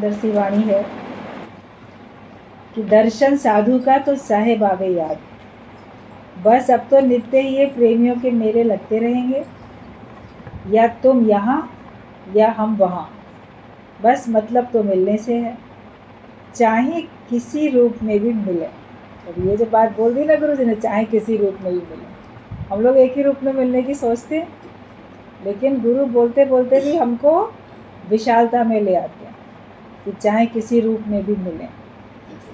अंदर सी वाणी है कि दर्शन साधु का तो साहेब आवे याद। बस अब तो नित्य ही ये प्रेमियों के मेले लगते रहेंगे, या तुम यहाँ या हम वहाँ, बस मतलब तो मिलने से है, चाहे किसी रूप में भी मिले। अब ये जो बात बोल दी ना गुरु जी ने, चाहे किसी रूप में भी मिले। हम लोग एक ही रूप में मिलने की सोचते हैं, लेकिन गुरु बोलते बोलते भी हमको विशालता में ले आते हैं कि चाहे किसी रूप में भी मिले।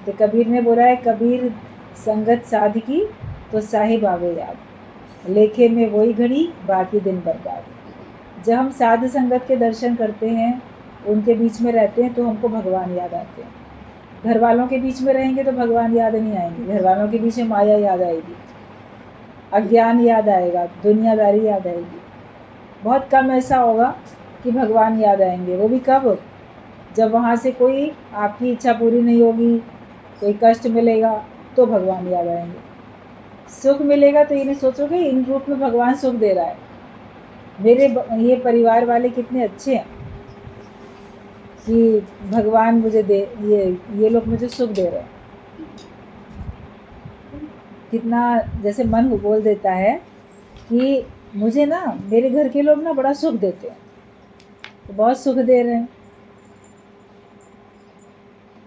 तो कबीर ने बोला है, कबीर संगत साध की तो साहिब आवे याद, लेखे में वही घड़ी बाकी दिन बर्बाद। जब हम साध संगत के दर्शन करते हैं, उनके बीच में रहते हैं, तो हमको भगवान याद आते हैं। घर वालों के बीच में रहेंगे तो भगवान याद नहीं आएंगे, घर वालों के बीच में माया याद आएगी, अज्ञान याद आएगा, दुनियादारी याद आएगी। बहुत कम ऐसा होगा कि भगवान याद आएंगे। वो भी कब? जब वहाँ से कोई आपकी इच्छा पूरी नहीं होगी, कोई कष्ट मिलेगा तो भगवान याद आएंगे। सुख मिलेगा तो ये नहीं सोचोगे इन रूप में भगवान सुख दे रहा है, मेरे ये परिवार वाले कितने अच्छे हैं कि भगवान मुझे दे, ये लोग मुझे सुख दे रहे हैं। कितना जैसे मन बोल देता है कि मुझे ना मेरे घर के लोग ना बड़ा सुख देते हैं, तो बहुत सुख दे रहे हैं।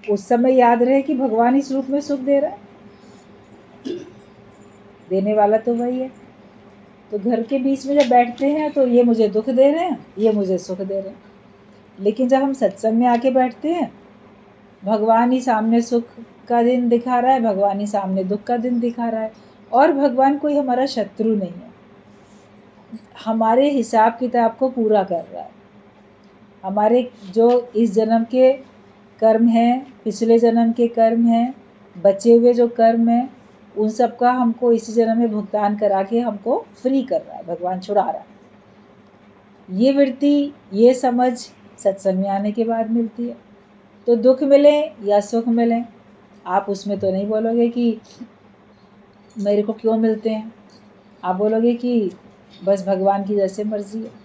उस समय याद रहे कि भगवान इस रूप में सुख दे रहा है, देने वाला तो वही है। तो घर के बीच में जब बैठते हैं तो ये मुझे दुख दे रहे हैं, ये मुझे सुख दे रहे हैं। लेकिन जब हम सत्संग में आके बैठते हैं, भगवान ही सामने सुख का दिन दिखा रहा है, भगवान ही सामने दुख का दिन दिखा रहा है, और भगवान कोई हमारा शत्रु नहीं है, हमारे हिसाब किताब को पूरा कर रहा है। हमारे जो इस जन्म के कर्म हैं, पिछले जन्म के कर्म हैं, बचे हुए जो कर्म हैं, उन सब का हमको इसी जन्म में भुगतान करा के हमको फ्री कर रहा है, भगवान छुड़ा रहा है। ये वृत्ति, ये समझ सत्संग में आने के बाद मिलती है। तो दुख मिले या सुख मिले, आप उसमें तो नहीं बोलोगे कि मेरे को क्यों मिलते हैं, आप बोलोगे कि बस भगवान की जैसे मर्जी है।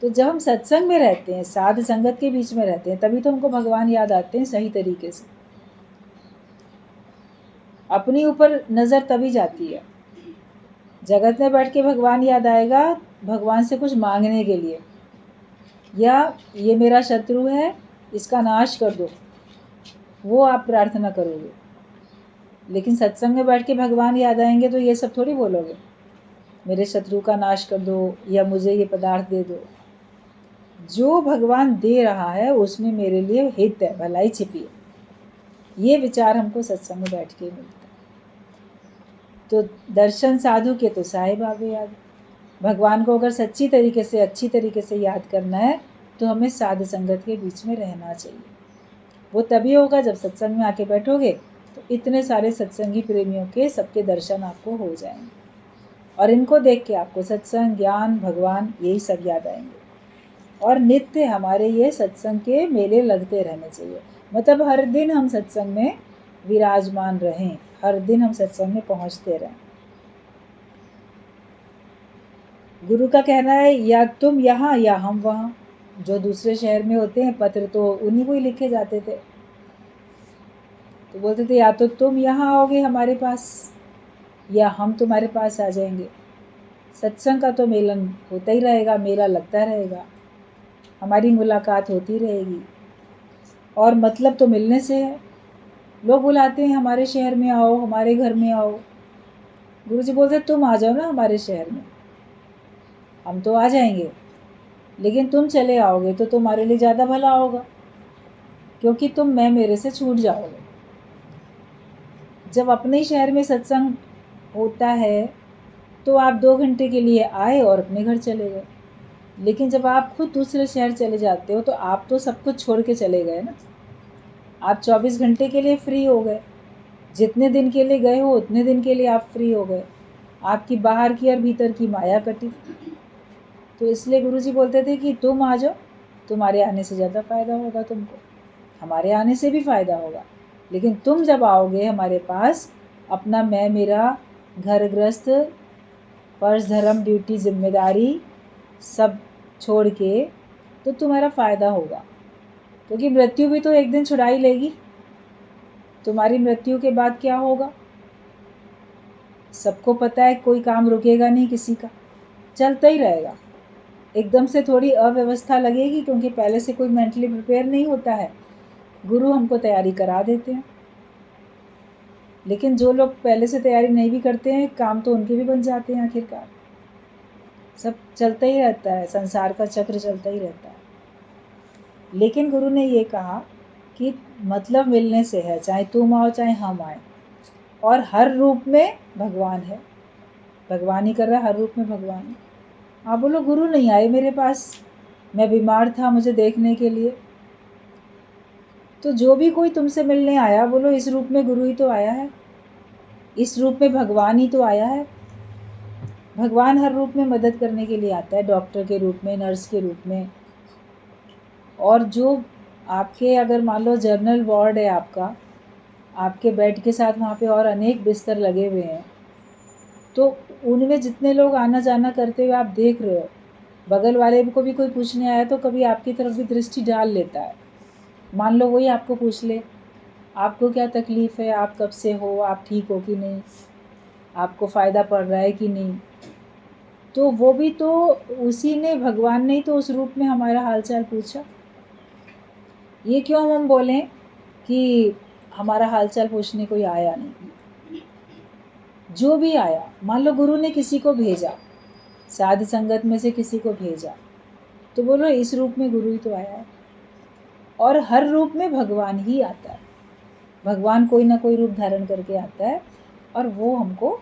तो जब हम सत्संग में रहते हैं, साध संगत के बीच में रहते हैं, तभी तो हमको भगवान याद आते हैं सही तरीके से। अपने ऊपर नज़र तभी जाती है। जगत में बैठ के भगवान याद आएगा भगवान से कुछ मांगने के लिए, या ये मेरा शत्रु है इसका नाश कर दो, वो आप प्रार्थना करोगे। लेकिन सत्संग में बैठ के भगवान याद आएंगे तो ये सब थोड़ी बोलोगे, मेरे शत्रु का नाश कर दो या मुझे ये पदार्थ दे दो। जो भगवान दे रहा है उसमें मेरे लिए हित है, भलाई छिपी है, ये विचार हमको सत्संग में बैठ के मिलता है। तो दर्शन साधु के तो साहिब आवे याद। भगवान को अगर सच्ची तरीके से, अच्छी तरीके से याद करना है तो हमें साध संगत के बीच में रहना चाहिए। वो तभी होगा जब सत्संग में आके बैठोगे तो इतने सारे सत्संगी प्रेमियों के सबके दर्शन आपको हो जाएंगे, और इनको देख के आपको सत्संग, ज्ञान, भगवान यही सब याद आएंगे। और नित्य हमारे ये सत्संग के मेले लगते रहने चाहिए, मतलब हर दिन हम सत्संग में विराजमान रहें, हर दिन हम सत्संग में पहुंचते रहें। गुरु का कहना है, या तुम यहाँ या हम वहाँ। जो दूसरे शहर में होते हैं पत्र तो उन्हीं को ही लिखे जाते थे, तो बोलते थे या तो तुम यहाँ आओगे हमारे पास या हम तुम्हारे पास आ जाएंगे। सत्संग का तो मेलन होता ही रहेगा, मेला लगता रहेगा, हमारी मुलाकात होती रहेगी, और मतलब तो मिलने से है। लोग बुलाते हैं हमारे शहर में आओ, हमारे घर में आओ। गुरु जी बोलते तुम आ जाओ ना हमारे शहर में, हम तो आ जाएंगे, लेकिन तुम चले आओगे तो तुम्हारे लिए ज़्यादा भला होगा, क्योंकि तुम मैं मेरे से छूट जाओगे। जब अपने शहर में सत्संग होता है तो आप 2 घंटे के लिए आए और अपने घर चले गए, लेकिन जब आप खुद दूसरे शहर चले जाते हो तो आप तो सब कुछ छोड़ के चले गए ना। आप 24 घंटे के लिए फ्री हो गए, जितने दिन के लिए गए हो उतने दिन के लिए आप फ्री हो गए, आपकी बाहर की और भीतर की माया कटी। तो इसलिए गुरुजी बोलते थे कि तुम आ जाओ, तुम्हारे आने से ज़्यादा फायदा होगा तुमको, हमारे आने से भी फायदा होगा, लेकिन तुम जब आओगे हमारे पास, अपना मैं मेरा घर गृहस्थ, फर्ज, धर्म, ड्यूटी, जिम्मेदारी सब छोड़ के, तो तुम्हारा फायदा होगा। क्योंकि मृत्यु भी तो एक दिन छुड़ा ही लेगी। तुम्हारी मृत्यु के बाद क्या होगा सबको पता है, कोई काम रुकेगा नहीं किसी का, चलता ही रहेगा। एकदम से थोड़ी अव्यवस्था लगेगी, क्योंकि पहले से कोई मेंटली प्रिपेयर नहीं होता है, गुरु हमको तैयारी करा देते हैं। लेकिन जो लोग पहले से तैयारी नहीं भी करते हैं, काम तो उनके भी बन जाते हैं आखिरकार। सब चलता ही रहता है, संसार का चक्र चलता ही रहता है। लेकिन गुरु ने ये कहा कि मतलब मिलने से है, चाहे तुम आओ चाहे हम आए, और हर रूप में भगवान है। भगवान ही कर रहा है, हर रूप में भगवान है। आप बोलो गुरु नहीं आए मेरे पास, मैं बीमार था, मुझे देखने के लिए। तो जो भी कोई तुमसे मिलने आया, बोलो इस रूप में गुरु ही तो आया है, इस रूप में भगवान ही तो आया है। भगवान हर रूप में मदद करने के लिए आता है, डॉक्टर के रूप में, नर्स के रूप में। और जो आपके अगर मान लो जनरल वार्ड है आपका, आपके बेड के साथ वहाँ पे और अनेक बिस्तर लगे हुए हैं, तो उनमें जितने लोग आना जाना करते हुए आप देख रहे हो, बगल वाले को भी कोई पूछने आया तो कभी आपकी तरफ भी दृष्टि डाल लेता है। मान लो वही आपको पूछ ले, आपको क्या तकलीफ़ है, आप कब से हो, आप ठीक हो कि नहीं, आपको फ़ायदा पड़ रहा है कि नहीं। तो वो भी तो उसी ने, भगवान ने ही तो उस रूप में हमारा हालचाल पूछा। ये क्यों हम बोलें कि हमारा हालचाल पूछने कोई आया नहीं। जो भी आया, मान लो गुरु ने किसी को भेजा, साध संगत में से किसी को भेजा, तो बोलो इस रूप में गुरु ही तो आया है। और हर रूप में भगवान ही आता है। भगवान कोई ना कोई रूप धारण करके आता है, और वो हमको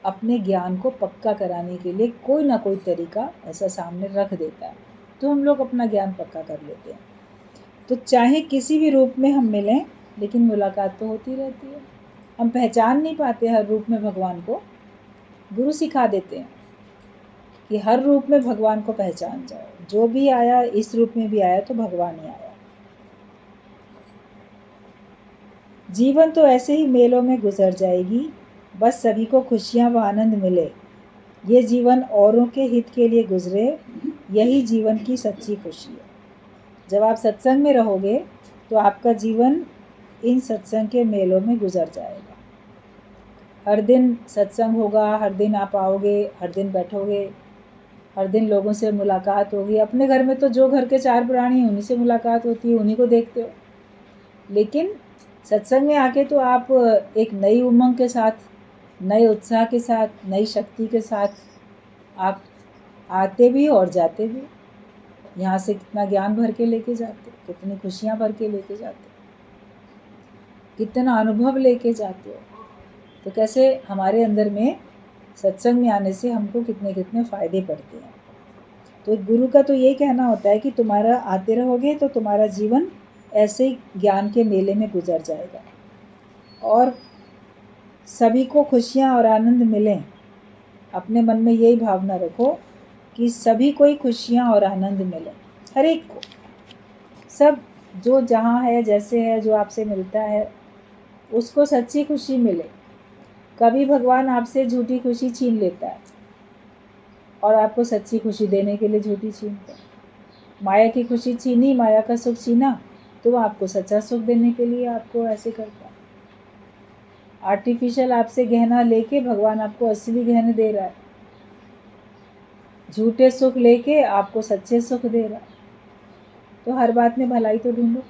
अपने ज्ञान को पक्का कराने के लिए कोई ना कोई तरीका ऐसा सामने रख देता है, तो हम लोग अपना ज्ञान पक्का कर लेते हैं। तो चाहे किसी भी रूप में हम मिलें, लेकिन मुलाकात तो होती रहती है। हम पहचान नहीं पाते हर रूप में भगवान को, गुरु सिखा देते हैं कि हर रूप में भगवान को पहचान जाओ। जो भी आया इस रूप में भी आया तो भगवान ही आया। जीवन तो ऐसे ही मेलों में गुजर जाएगी, बस सभी को खुशियाँ व आनंद मिले। ये जीवन औरों के हित के लिए गुजरे, यही जीवन की सच्ची खुशी है। जब आप सत्संग में रहोगे तो आपका जीवन इन सत्संग के मेलों में गुजर जाएगा। हर दिन सत्संग होगा, हर दिन आप आओगे, हर दिन बैठोगे, हर दिन लोगों से मुलाकात होगी। अपने घर में तो जो घर के चार प्राणी हैं उन्हीं से मुलाकात होती है, उन्हीं को देखते हो। लेकिन सत्संग में आके तो आप एक नई उमंग के साथ, नए उत्साह के साथ, नई शक्ति के साथ आप आते भी और जाते भी। यहाँ से कितना ज्ञान भर के लेके जाते, कितनी खुशियाँ भर के लेके जाते, कितना अनुभव लेके जाते हो। तो कैसे हमारे अंदर में सत्संग में आने से हमको कितने कितने फ़ायदे पड़ते हैं। तो गुरु का तो ये कहना होता है कि तुम्हारा आते रहोगे तो तुम्हारा जीवन ऐसे ही ज्ञान के मेले में गुजर जाएगा, और सभी को खुशियाँ और आनंद मिलें। अपने मन में यही भावना रखो कि सभी को ही खुशियाँ और आनंद मिले, हर एक को। सब जो जहाँ है, जैसे है, जो आपसे मिलता है, उसको सच्ची खुशी मिले। कभी भगवान आपसे झूठी खुशी छीन लेता है और आपको सच्ची खुशी देने के लिए झूठी छीनता है। माया की खुशी छीनी, माया का सुख छीना, तो वो आपको सच्चा सुख देने के लिए आपको ऐसे करता है। आर्टिफिशियल आपसे गहना लेके भगवान आपको असली गहने दे रहा है, झूठे सुख लेके आपको सच्चे सुख दे रहा है। तो हर बात में भलाई तो ढूंढो,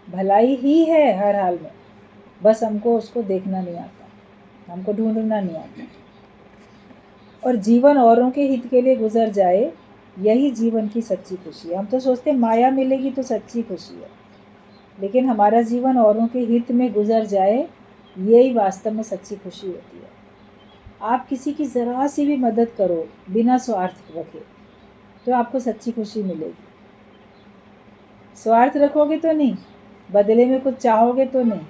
भलाई ही है हर हाल में, बस हमको उसको देखना नहीं आता, हमको ढूंढना नहीं आता। और जीवन औरों के हित के लिए गुजर जाए, यही जीवन की सच्ची खुशी है। हम तो सोचते हैं माया मिलेगी तो सच्ची खुशी है, लेकिन हमारा जीवन औरों के हित में गुजर जाए, यही वास्तव में सच्ची खुशी होती है। आप किसी की ज़रा सी भी मदद करो बिना स्वार्थ रखे, तो आपको सच्ची खुशी मिलेगी। स्वार्थ रखोगे तो नहीं, बदले में कुछ चाहोगे तो नहीं,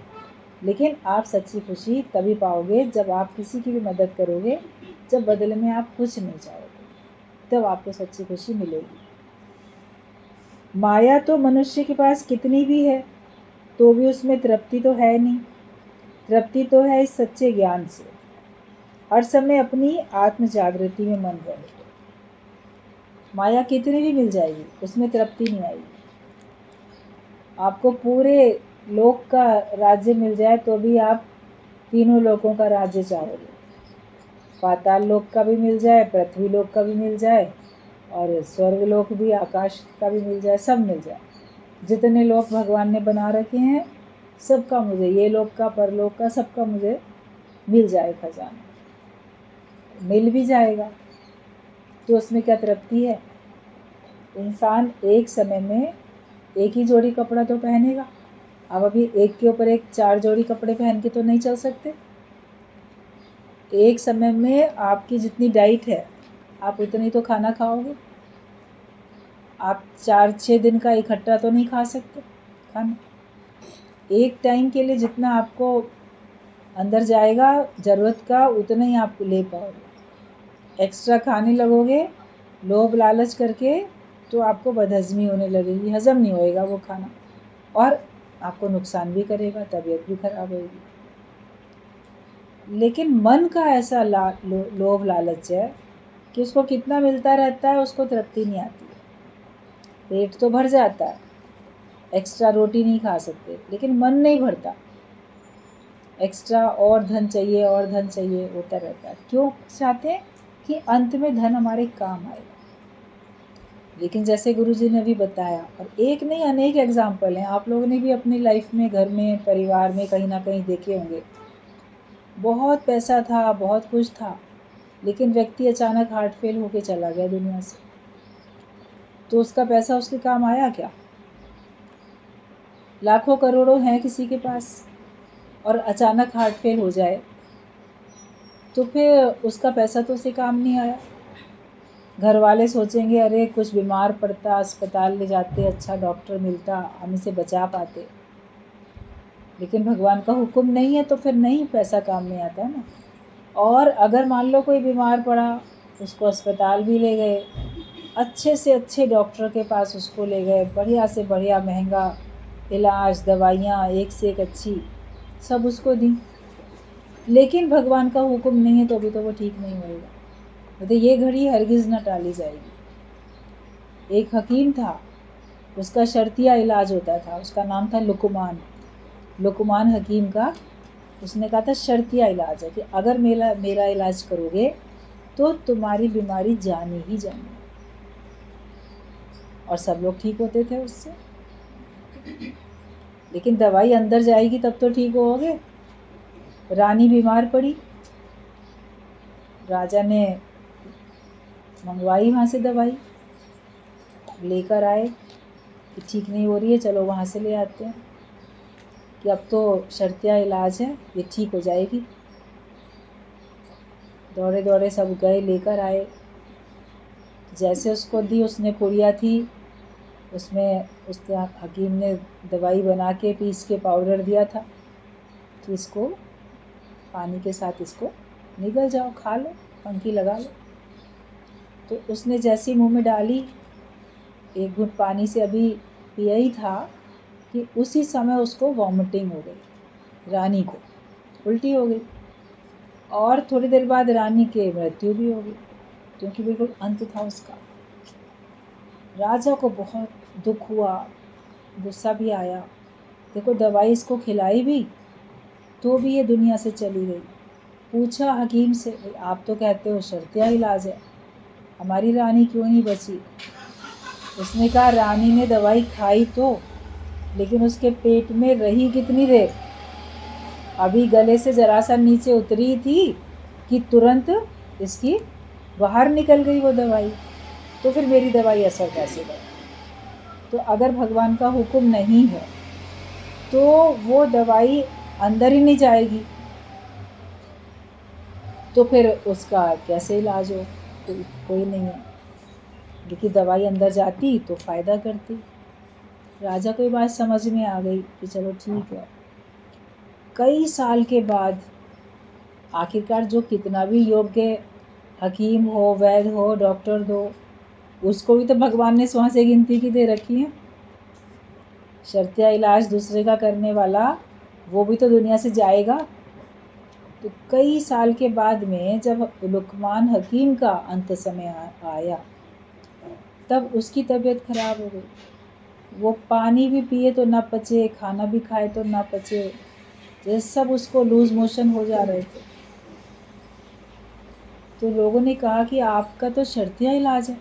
लेकिन आप सच्ची खुशी तभी पाओगे जब आप किसी की भी मदद करोगे, जब बदले में आप कुछ नहीं चाहोगे, तब आपको सच्ची खुशी मिलेगी। माया तो मनुष्य के पास कितनी भी है तो भी उसमें तृप्ति तो है नहीं। तृप्ति तो है इस सच्चे ज्ञान से, हर समय अपनी आत्म जागृति में मन रहे। माया कितनी भी मिल जाएगी, उसमें तृप्ति नहीं आएगी। आपको पूरे लोक का राज्य मिल जाए तो भी आप तीनों लोकों का राज्य चाहोगे। पाताल लोक का भी मिल जाए, पृथ्वी लोक का भी मिल जाए, और स्वर्ग लोक भी, आकाश का भी मिल जाए, सब मिल जाए। जितने लोक भगवान ने बना रखे हैं सबका मुझे, ये लोक का, परलोक का, सबका मुझे मिल जाए खजाना। मिल भी जाएगा तो उसमें क्या तृप्ति है? इंसान एक समय में एक ही जोड़ी कपड़ा तो पहनेगा। अब अभी एक के ऊपर एक 4 जोड़ी कपड़े पहन के तो नहीं चल सकते। एक समय में आपकी जितनी डाइट है आप उतनी तो खाना खाओगे। आप 4-6 दिन का इकट्ठा तो नहीं खा सकते खाना। एक टाइम के लिए जितना आपको अंदर जाएगा ज़रूरत का, उतना ही आप ले पाओगे। एक्स्ट्रा खाने लगोगे लोभ लालच करके तो आपको बदहज़मी होने लगेगी, हज़म नहीं होएगा वो खाना, और आपको नुकसान भी करेगा, तबीयत भी खराब होगी। लेकिन मन का ऐसा लोभ लालच है कि उसको कितना मिलता रहता है, उसको तृप्ति नहीं आती है। पेट तो भर जाता है, एक्स्ट्रा रोटी नहीं खा सकते, लेकिन मन नहीं भरता। एक्स्ट्रा और धन चाहिए, और धन चाहिए होता रहता है। क्यों चाहते हैं? कि अंत में धन हमारे काम आएगा। लेकिन जैसे गुरुजी ने भी बताया, और एक नहीं अनेक एग्जाम्पल हैं, आप लोगों ने भी अपनी लाइफ में, घर में, परिवार में कहीं ना कहीं देखे होंगे। बहुत पैसा था, बहुत कुछ था, लेकिन व्यक्ति अचानक हार्ट फेल होके चला गया दुनिया से। तो उसका पैसा उसके काम आया क्या? लाखों करोड़ों हैं किसी के पास और अचानक हार्ट फेल हो जाए तो फिर उसका पैसा तो उसे काम नहीं आया। घर वाले सोचेंगे अरे कुछ बीमार पड़ता, अस्पताल ले जाते, अच्छा डॉक्टर मिलता, हम इसे बचा पाते। लेकिन भगवान का हुक्म नहीं है तो फिर नहीं, पैसा काम में आता है ना। और अगर मान लो कोई बीमार पड़ा, उसको अस्पताल भी ले गए, अच्छे से अच्छे डॉक्टर के पास उसको ले गए, बढ़िया से बढ़िया महंगा इलाज, दवाइयाँ एक से एक अच्छी सब उसको दी, लेकिन भगवान का हुक्म नहीं है तो भी तो वो ठीक नहीं होएगा। तो ये घड़ी हरगिज़ न टाली जाएगी। एक हकीम था, उसका शर्तिया इलाज होता था, उसका नाम था लुकमान। लुकमान हकीम का, उसने कहा था शर्तिया इलाज है कि अगर मेरा इलाज करोगे तो तुम्हारी बीमारी जानी ही जानी। और सब लोग ठीक होते थे उससे। लेकिन दवाई अंदर जाएगी तब तो ठीक होगे। रानी बीमार पड़ी, राजा ने मंगवाई वहाँ से दवाई, लेकर आए कि ठीक नहीं हो रही है, चलो वहाँ से ले आते हैं कि अब तो शर्तिया इलाज है, ये ठीक हो जाएगी। दौड़े दौड़े सब गए, लेकर आए। जैसे उसको दी, उसने पुड़िया थी, उसमें उसके हकीम ने दवाई बना के पीस के पाउडर दिया था कि इसको पानी के साथ इसको निगल जाओ, खा लो, पंखी लगा लो। तो उसने जैसी मुंह में डाली, एक घूंट पानी से अभी पिया ही था कि उसी समय उसको वॉमिटिंग हो गई, रानी को उल्टी हो गई, और थोड़ी देर बाद रानी की मृत्यु भी हो गई, क्योंकि बिल्कुल अंत था उसका। राजा को बहुत दुख हुआ, गुस्सा भी आया। देखो दवाई इसको खिलाई भी तो भी ये दुनिया से चली गई। पूछा हकीम से, आप तो कहते हो शर्तिया इलाज है, हमारी रानी क्यों नहीं बची? उसने कहा रानी ने दवाई खाई तो, लेकिन उसके पेट में रही कितनी देर? अभी गले से जरा सा नीचे उतरी थी कि तुरंत इसकी बाहर निकल गई वो दवाई। तो फिर मेरी दवाई असर कैसे करे? तो अगर भगवान का हुक्म नहीं है तो वो दवाई अंदर ही नहीं जाएगी, तो फिर उसका कैसे इलाज हो? तो कोई नहीं है। क्योंकि दवाई अंदर जाती तो फ़ायदा करती। राजा को ये बात समझ में आ गई कि चलो ठीक है। कई साल के बाद आखिरकार जो कितना भी योग्य हकीम हो, वैद्य हो, डॉक्टर हो, उसको भी तो भगवान ने वहाँ से गिनती की दे रखी है। शर्तिया इलाज दूसरे का करने वाला वो भी तो दुनिया से जाएगा। तो कई साल के बाद में जब लुकमान हकीम का अंत समय आया तब उसकी तबीयत खराब हो गई। वो पानी भी पिए तो ना पचे, खाना भी खाए तो ना पचे, जैसे सब उसको लूज मोशन हो जा रहे थे। तो लोगों ने कहा कि आपका तो शर्तिया इलाज है,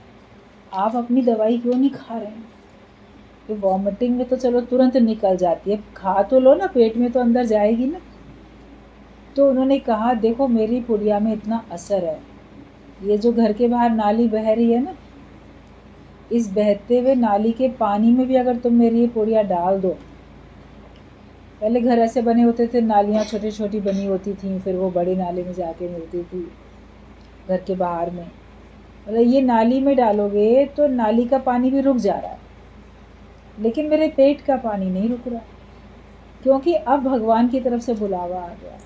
आप अपनी दवाई क्यों नहीं खा रहे हैं? तो वॉमिटिंग में तो चलो तुरंत निकल जाती है, खा तो लो ना, पेट में तो अंदर जाएगी ना। तो उन्होंने कहा देखो मेरी पुड़िया में इतना असर है, ये जो घर के बाहर नाली बह रही है ना, इस बहते हुए नाली के पानी में भी अगर तुम मेरी ये पुड़िया डाल दो, पहले घर ऐसे बने होते थे, नालियाँ छोटी छोटी बनी होती थी, फिर वो बड़ी नाली में जाके मिलती थी घर के बाहर में। मतलब ये नाली में डालोगे तो नाली का पानी भी रुक जा रहा है, लेकिन मेरे पेट का पानी नहीं रुक रहा, क्योंकि अब भगवान की तरफ से बुलावा आ गया।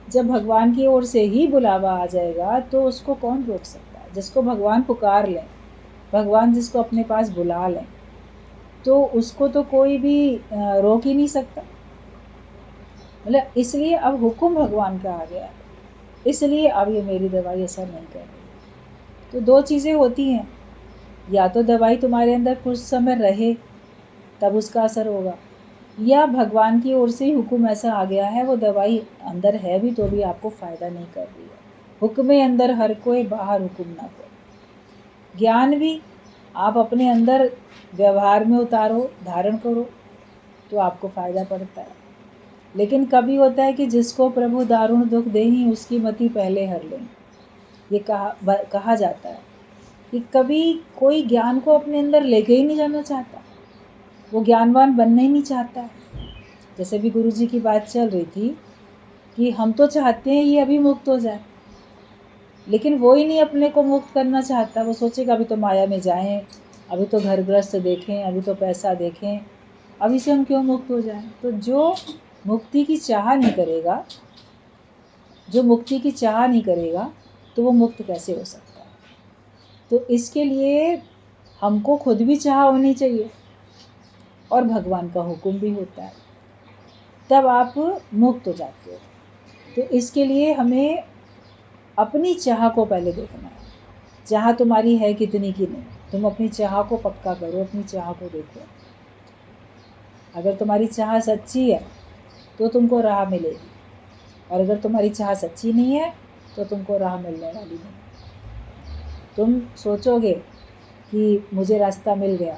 जब भगवान की ओर से ही बुलावा आ जाएगा तो उसको कौन रोक सकता है? जिसको भगवान पुकार लें, भगवान जिसको अपने पास बुला लें, तो उसको तो कोई भी रोक ही नहीं सकता। मतलब इसलिए अब हुक्म भगवान का आ गया, इसलिए अब ये मेरी दवाई असर नहीं कर रही। तो दो चीज़ें होती हैं, या तो दवाई तुम्हारे अंदर कुछ समय रहे तब उसका असर होगा, या भगवान की ओर से ही हुक्म ऐसा आ गया है, वो दवाई अंदर है भी तो भी आपको फ़ायदा नहीं कर रही है। हुक्म अंदर हर कोई, बाहर हुक्म ना कोई। ज्ञान भी आप अपने अंदर व्यवहार में उतारो, धारण करो, तो आपको फ़ायदा पड़ता है। लेकिन कभी होता है कि जिसको प्रभु दारुण दुख देहीं उसकी मति पहले हर लें, ये कहा जाता है कि कभी कोई ज्ञान को अपने अंदर लेके ही नहीं जाना चाहता, वो ज्ञानवान बनना ही नहीं चाहता। जैसे भी गुरु जी की बात चल रही थी कि हम तो चाहते हैं ये अभी मुक्त हो जाए, लेकिन वो ही नहीं अपने को मुक्त करना चाहता। वो सोचेगा अभी तो माया में जाएं, अभी तो घर गृहस्थ देखें, अभी तो पैसा देखें, अभी से हम क्यों मुक्त हो जाएं। तो जो मुक्ति की चाह नहीं करेगा, जो मुक्ति की चाह नहीं करेगा, तो वो मुक्त कैसे हो सकता है? तो इसके लिए हमको खुद भी चाह होनी चाहिए और भगवान का हुक्म भी होता है, तब आप मुक्त हो जाते हो। तो इसके लिए हमें अपनी चाह को पहले देखना है, चाह तुम्हारी है कितनी की नहीं। तुम अपनी चाह को पक्का करो, अपनी चाह को देखो। अगर तुम्हारी चाह सच्ची है तो तुमको राह मिलेगी, और अगर तुम्हारी चाह सच्ची नहीं है तो तुमको राह मिलने वाली नहीं। तुम सोचोगे कि मुझे रास्ता मिल गया,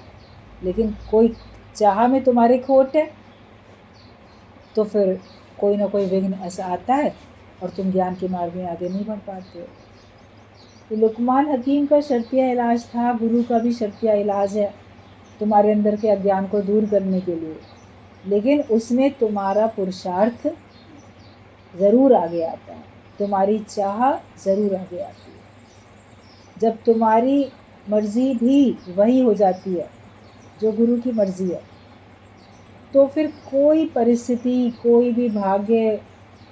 लेकिन कोई चाह में तुम्हारे खोट है, तो फिर कोई ना कोई विघ्न ऐसा आता है और तुम ज्ञान के मार्ग में आगे नहीं बढ़ पाते हो। तो लुकमान हकीम का शर्तिया इलाज था, गुरु का भी शर्तिया इलाज है तुम्हारे अंदर के अज्ञान को दूर करने के लिए, लेकिन उसमें तुम्हारा पुरुषार्थ ज़रूर आगे आता है, तुम्हारी चाह ज़रूर आगे आती है। जब तुम्हारी मर्जी भी वही हो जाती है जो गुरु की मर्जी है, तो फिर कोई परिस्थिति, कोई भी भाग्य,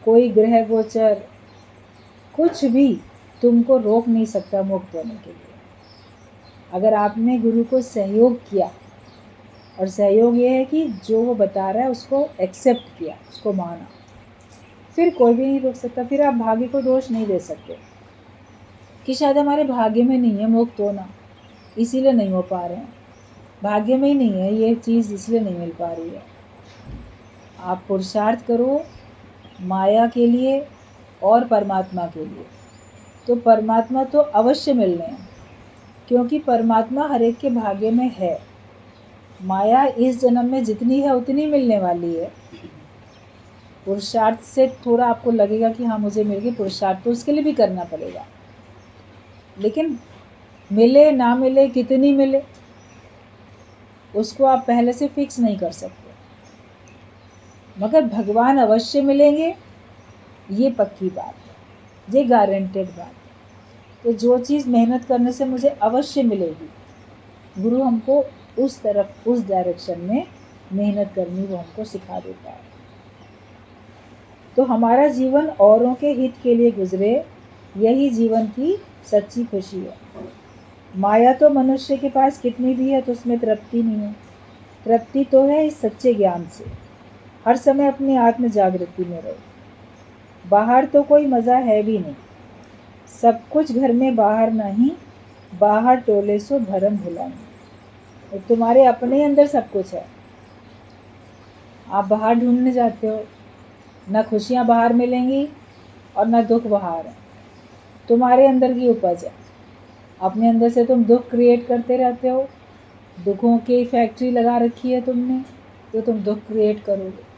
कोई ग्रह गोचर, कुछ भी तुमको रोक नहीं सकता मुक्त होने के लिए। अगर आपने गुरु को सहयोग किया, और सहयोग ये है कि जो वो बता रहा है उसको एक्सेप्ट किया, उसको माना, फिर कोई भी नहीं रोक सकता। फिर आप भाग्य को दोष नहीं दे सकते कि शायद हमारे भाग्य में नहीं है मुक्त होना, इसीलिए नहीं हो पा रहे हैं, भाग्य में ही नहीं है ये चीज़, इसलिए नहीं मिल पा रही है। आप पुरुषार्थ करो माया के लिए और परमात्मा के लिए, तो परमात्मा तो अवश्य मिलने हैं, क्योंकि परमात्मा हर एक के भाग्य में है। माया इस जन्म में जितनी है उतनी मिलने वाली है। पुरुषार्थ से थोड़ा आपको लगेगा कि हाँ मुझे मिल गई, पुरुषार्थ तो उसके लिए भी करना पड़ेगा, लेकिन मिले ना मिले, कितनी मिले, उसको आप पहले से फिक्स नहीं कर सकते, मगर भगवान अवश्य मिलेंगे, ये पक्की बात है, ये गारंटेड बात है। तो जो चीज़ मेहनत करने से मुझे अवश्य मिलेगी, गुरु हमको उस तरफ, उस डायरेक्शन में मेहनत करनी वो हमको सिखा देता है। तो हमारा जीवन औरों के हित के लिए गुजरे, यही जीवन की सच्ची खुशी है। माया तो मनुष्य के पास कितनी भी है तो उसमें तृप्ति नहीं है। तृप्ति तो है इस सच्चे ज्ञान से। हर समय अपनी आत्म जागृति में रहो। बाहर तो कोई मज़ा है भी नहीं, सब कुछ घर में, बाहर नहीं, बाहर टोले सो भरम भुलाऊं। तुम्हारे अपने अंदर सब कुछ है, आप बाहर ढूंढने जाते हो, ना खुशियाँ बाहर मिलेंगी और ना दुख बाहर है, तुम्हारे अंदर की उपज है। अपने अंदर से तुम दुख क्रिएट करते रहते हो, दुखों की फैक्ट्री लगा रखी है तुमने, तो तुम दुख क्रिएट करोगे।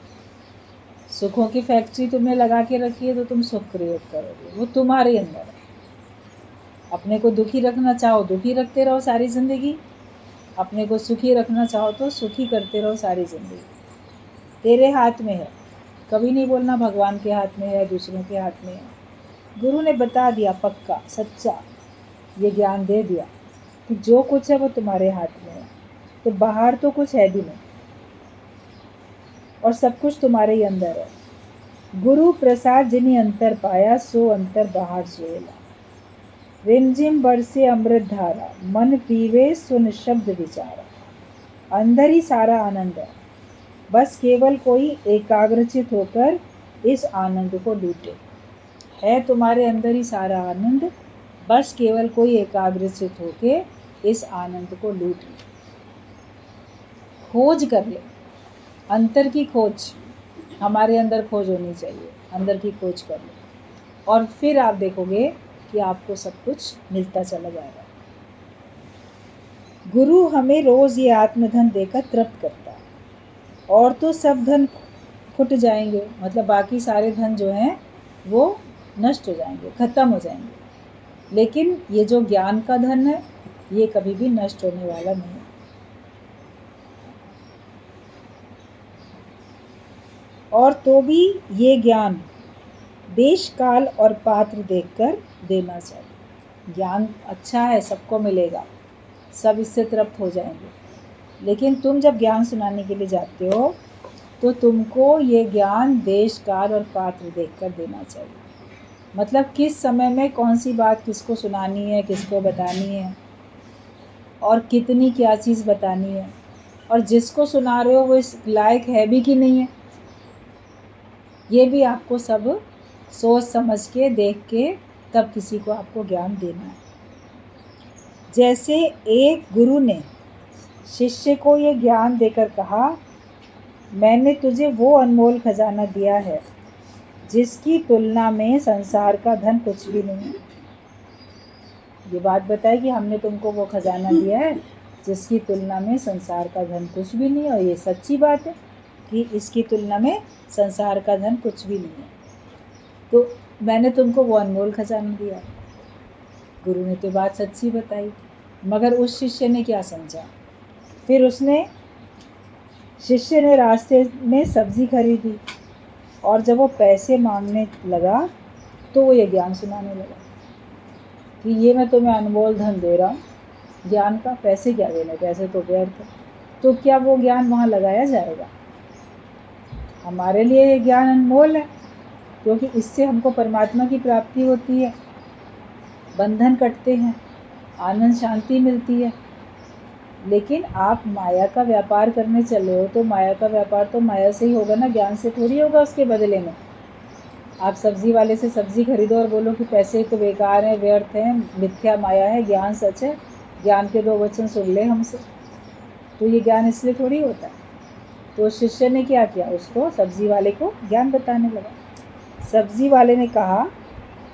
सुखों की फैक्ट्री तुमने लगा के रखी है तो तुम सुख क्रिएट करोगे, वो तुम्हारे अंदर है। अपने को दुखी रखना चाहो दुखी रखते रहो सारी ज़िंदगी, अपने को सुखी रखना चाहो तो सुखी करते रहो सारी ज़िंदगी। तेरे हाथ में है, कभी नहीं बोलना भगवान के हाथ में है, दूसरों के हाथ में है। गुरु ने बता दिया पक्का सच्चा, ये ज्ञान दे दिया कि जो कुछ है वो तुम्हारे हाथ में है, तो बाहर तो कुछ है भी नहीं और सब कुछ तुम्हारे ही अंदर है। गुरु प्रसाद जिन्हीं अंतर पाया, सो अंतर बाहर सोएला। रिमझिम बरसे अमृत धारा, मन पीवे सुन शब्द विचारा। अंदर ही सारा आनंद है, बस केवल कोई एकाग्रचित होकर इस आनंद को लूटे। है तुम्हारे अंदर ही सारा आनंद, बस केवल कोई एकाग्रचित होके इस आनंद को लूट ले। खोज कर ले, अंतर की खोज, हमारे अंदर खोज होनी चाहिए, अंदर की खोज कर ले और फिर आप देखोगे कि आपको सब कुछ मिलता चला जाएगा। गुरु हमें रोज ये आत्मधन देकर तृप्त करता है, और तो सब धन फुट जाएंगे, मतलब बाकी सारे धन जो हैं वो नष्ट हो जाएंगे, खत्म हो जाएंगे, लेकिन ये जो ज्ञान का धन है ये कभी भी नष्ट होने वाला नहीं है। और तो भी ये ज्ञान देश काल और पात्र देखकर देना चाहिए। ज्ञान अच्छा है, सबको मिलेगा, सब इससे तृप्त हो जाएंगे, लेकिन तुम जब ज्ञान सुनाने के लिए जाते हो तो तुमको ये ज्ञान देश काल और पात्र देखकर देना चाहिए। मतलब किस समय में कौन सी बात किसको सुनानी है, किसको बतानी है और कितनी क्या चीज़ बतानी है, और जिसको सुना रहे हो वो इस लायक है भी कि नहीं है, ये भी आपको सब सोच समझ के देख के तब किसी को आपको ज्ञान देना है। जैसे एक गुरु ने शिष्य को ये ज्ञान देकर कहा, मैंने तुझे वो अनमोल खजाना दिया है जिसकी तुलना में संसार का धन कुछ भी नहीं है। ये बात बताई कि हमने तुमको वो खजाना दिया है जिसकी तुलना में संसार का धन कुछ भी नहीं है, और ये सच्ची बात है कि इसकी तुलना में संसार का धन कुछ भी नहीं है, तो मैंने तुमको वो अनमोल खजाना दिया। गुरु ने तो बात सच्ची बताई, मगर उस शिष्य ने क्या समझा, फिर शिष्य ने रास्ते में सब्जी खरीदी और जब वो पैसे मांगने लगा तो वो ये ज्ञान सुनाने लगा कि ये मैं तुम्हें अनमोल धन दे रहा हूँ, ज्ञान का पैसे क्या देने, पैसे तो व्यर्थ है। तो क्या वो ज्ञान वहाँ लगाया जाएगा? हमारे लिए ये ज्ञान अनमोल है, क्योंकि इससे हमको परमात्मा की प्राप्ति होती है, बंधन कटते हैं, आनंद शांति मिलती है। लेकिन आप माया का व्यापार करने चले हो तो माया का व्यापार तो माया से ही होगा ना, ज्ञान से थोड़ी होगा। उसके बदले में आप सब्जी वाले से सब्जी खरीदो और बोलो कि पैसे तो बेकार हैं, व्यर्थ हैं, मिथ्या माया है, ज्ञान सच है, ज्ञान के 2 वचन सुन ले हमसे, तो ये ज्ञान इसलिए थोड़ी होता है। तो शिष्य ने क्या किया, उसको सब्जी वाले को ज्ञान बताने लगा। सब्जी वाले ने कहा,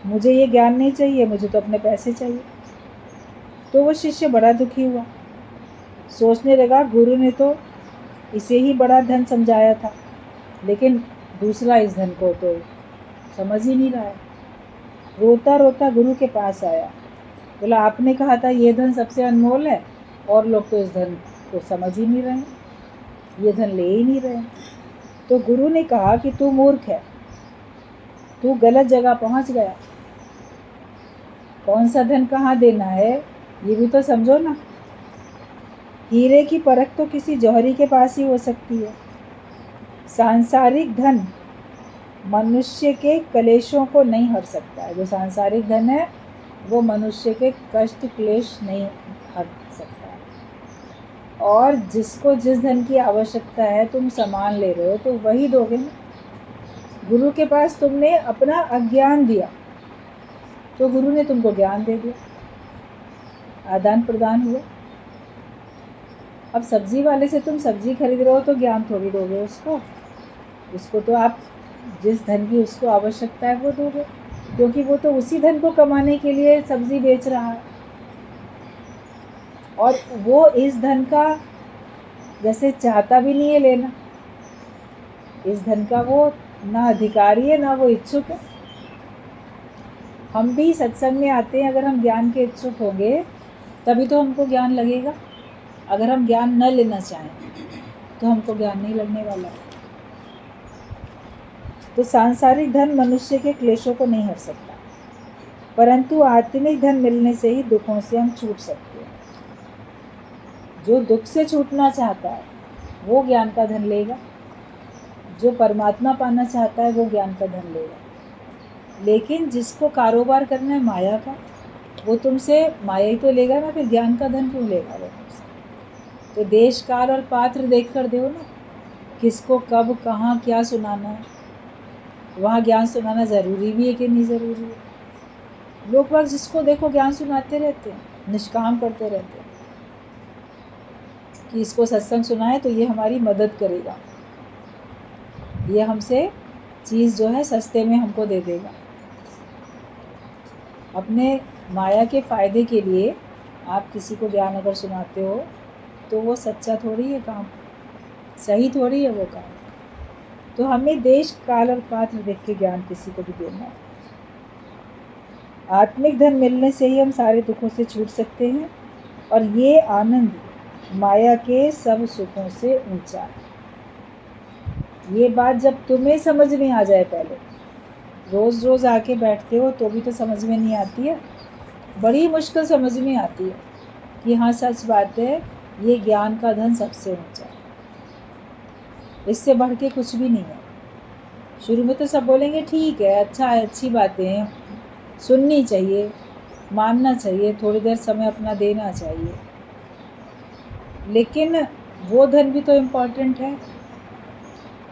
मुझे ये ज्ञान नहीं चाहिए, मुझे तो अपने पैसे चाहिए। तो वो शिष्य बड़ा दुखी हुआ, सोचने लगा गुरु ने तो इसे ही बड़ा धन समझाया था, लेकिन दूसरा इस धन को तो समझ ही नहीं रहा है। रोता रोता गुरु के पास आया, बोला आपने कहा था ये धन सबसे अनमोल है, और लोग तो इस धन को समझ ही नहीं रहे, ये धन ले ही नहीं रहे। तो गुरु ने कहा कि तू मूर्ख है, तू गलत जगह पहुंच गया, कौन सा धन कहाँ देना है ये भी तो समझो ना। हीरे की परख तो किसी जौहरी के पास ही हो सकती है। सांसारिक धन मनुष्य के कलेशों को नहीं हर सकता है। जो सांसारिक धन है वो मनुष्य के कष्ट क्लेश नहीं हर सकता है। और जिसको जिस धन की आवश्यकता है तुम सामान ले रहे हो तो वही दोगे ना। गुरु के पास तुमने अपना अज्ञान दिया तो गुरु ने तुमको ज्ञान दे दिया। आदान प्रदान हुआ। अब सब्जी वाले से तुम सब्जी खरीद रहे हो तो ज्ञान थोड़ी दोगे उसको तो आप जिस धन की उसको आवश्यकता है वो दोगे, क्योंकि वो तो उसी धन को कमाने के लिए सब्जी बेच रहा है। और वो इस धन का जैसे चाहता भी नहीं है लेना, इस धन का वो ना अधिकारी है ना वो इच्छुक है। हम भी सत्संग में आते हैं, अगर हम ज्ञान के इच्छुक होंगे तभी तो हमको ज्ञान लगेगा। अगर हम ज्ञान न लेना चाहें तो हमको ज्ञान नहीं लगने वाला। तो सांसारिक धन मनुष्य के क्लेशों को नहीं हर सकता, परंतु आत्मिक धन मिलने से ही दुखों से हम छूट सकते हैं। जो दुख से छूटना चाहता है वो ज्ञान का धन लेगा, जो परमात्मा पाना चाहता है वो ज्ञान का धन लेगा। लेकिन जिसको कारोबार करना है माया का, वो तुमसे माया ही तो लेगा ना, फिर ज्ञान का धन क्यों लेगा वो तुमसे? तो देश काल और पात्र देख कर दो ना, किसको कब कहाँ क्या सुनाना है। वहाँ ज्ञान सुनाना ज़रूरी भी है कि नहीं ज़रूरी है। लोग बाग जिसको देखो ज्ञान सुनाते रहते हैं, निष्काम करते रहते हैं कि इसको सत्संग सुनाए तो ये हमारी मदद करेगा, ये हमसे चीज़ जो है सस्ते में हमको दे देगा। अपने माया के फ़ायदे के लिए आप किसी को ज्ञान अगर सुनाते हो तो वो सच्चा थोड़ी है काम, सही थोड़ी है वो काम। तो हमें देश काल और पात्र देख के ज्ञान किसी को भी देना है। आत्मिक धन मिलने से ही हम सारे दुखों से छूट सकते हैं, और ये आनंद माया के सब सुखों से ऊंचा है। ये बात जब तुम्हें समझ में आ जाए, पहले रोज़ रोज़ आके बैठते हो तो भी तो समझ में नहीं आती है, बड़ी मुश्किल समझ में आती है कि हाँ सच बात है, ये ज्ञान का धन सबसे ऊंचा है, इससे बढ़ के कुछ भी नहीं है। शुरू में तो सब बोलेंगे ठीक है, अच्छा है, अच्छी बातें हैं, सुननी चाहिए, मानना चाहिए, थोड़ी देर समय अपना देना चाहिए, लेकिन वो धन भी तो इम्पोर्टेंट है।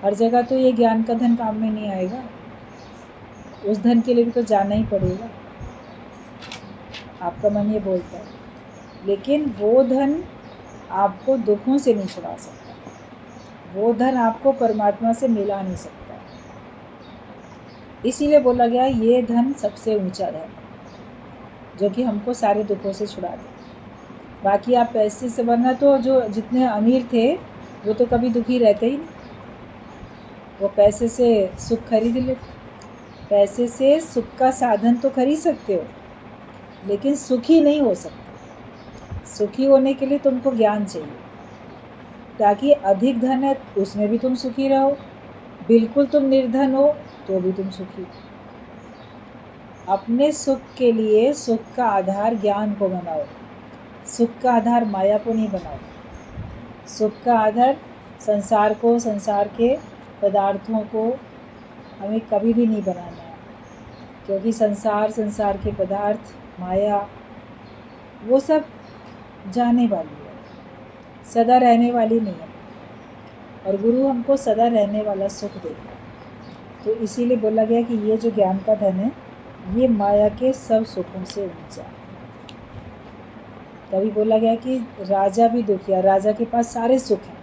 हर जगह तो ये ज्ञान का धन काम में नहीं आएगा, उस धन के लिए भी तो जाना ही पड़ेगा, आपका मन ये बोलता है। लेकिन वो धन आपको दुखों से नहीं छुड़ा सकता, वो धन आपको परमात्मा से मिला नहीं सकता। इसीलिए बोला गया ये धन सबसे ऊंचा धन, जो कि हमको सारे दुखों से छुड़ा दे। बाकी आप पैसे से बनना, तो जो जितने अमीर थे वो तो कभी दुखी रहते ही नहीं, वो पैसे से सुख खरीद लेते। पैसे से सुख का साधन तो खरीद सकते हो, लेकिन सुखी नहीं हो सकते। सुखी होने के लिए तुमको ज्ञान चाहिए, ताकि अधिक धन है उसमें भी तुम सुखी रहो, बिल्कुल तुम निर्धन हो तो भी तुम सुखी। अपने सुख के लिए सुख का आधार ज्ञान को बनाओ, सुख का आधार माया को नहीं बनाओ। सुख का आधार संसार को, संसार के पदार्थों को हमें कभी भी नहीं बनाना है, क्योंकि संसार, संसार के पदार्थ, माया, वो सब जाने वाली है, सदा रहने वाली नहीं है। और गुरु हमको सदा रहने वाला सुख देगा। तो इसीलिए बोला गया कि ये जो ज्ञान का धन है ये माया के सब सुखों से ऊंचा है। तभी बोला गया कि राजा भी दुखिया, राजा के पास सारे सुख हैं,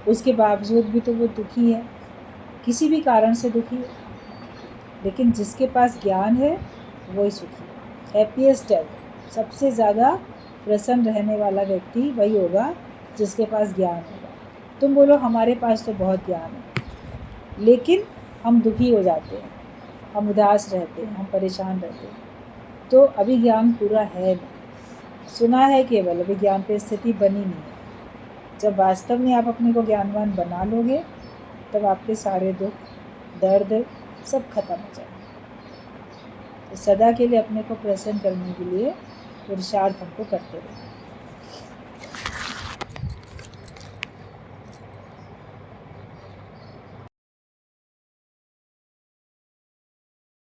उसके बावजूद भी तो वो दुखी है, किसी भी कारण से दुखी है। लेकिन जिसके पास ज्ञान है वही सुखी है, हैप्पीएस्ट है। सबसे ज़्यादा प्रसन्न रहने वाला व्यक्ति वही होगा जिसके पास ज्ञान होगा। तुम बोलो हमारे पास तो बहुत ज्ञान है, लेकिन हम दुखी हो जाते हैं, हम उदास रहते हैं, हम परेशान रहते हैं, तो अभी ज्ञान पूरा है नहीं, सुना है केवल, अभी ज्ञान पे स्थिति बनी नहीं है। जब वास्तव में आप अपने को ज्ञानवान बना लोगे तब आपके सारे दुख, दर्द सब खत्म हो जाएंगे। तो सदा के लिए अपने को प्रसन्न करने के लिए पुरुषार्थ हमको करते रहें।